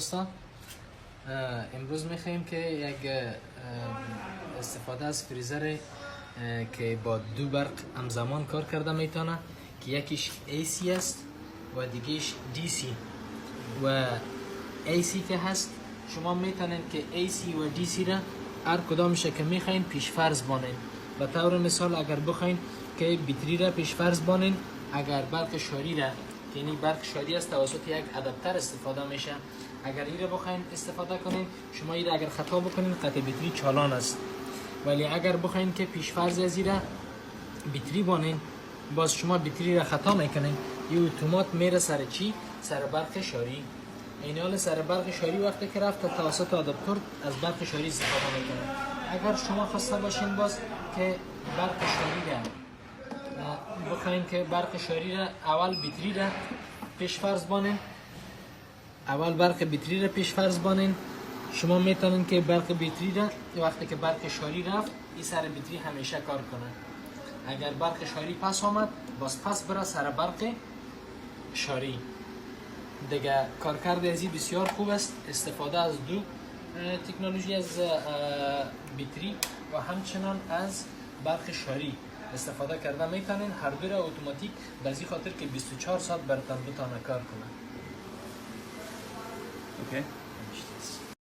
دوستان، امروز میخوایم که یک استفاده از فریزر که با دو برق همزمان کار کرده میتونه که یکیش AC است و دیگهش DC و AC که هست شما میتونین که AC و DC را هر کدامش که میخواین پیش فرض بانین. به طور مثال اگر بخواین که بطری را پیش فرض بانین، اگر برق شاری را که یعنی برق شاری است توسط یک ادپتر استفاده میشه، اگر این را بخواین استفاده کنین شما این را اگر خطا بکنین قطع بطری چالان است، ولی اگر بخواین که پیش فرض از این را بطری بانین باز شما بطری را خطا میکنین، این اتومات میره سر چی؟ سر برق شاری. این حال سر برق شاری وقتی که رفت توسط آداپتور از برق شاری استفاده میکنه. اگر شما خواسته باشین باز که برق شاری را بخواین که برق شاری را اول بطری را پیش فرض بانین، اول برق بطری را پیش فرض بانین، شما میتونین که برق بطری را وقتی که برق شاری رفت این سر بطری همیشه کار کنه. اگر برق شاری پس آمد باز پس بره سر برق شاری. دیگه کارکرد ازی بسیار خوب است. استفاده از دو تکنولوژی از بطری و همچنان از برق شاری استفاده کرده میتونین. هر دو را اتوماتیک بازی خاطر که 24 ساعت برتون بتانه کار کنه. Okay.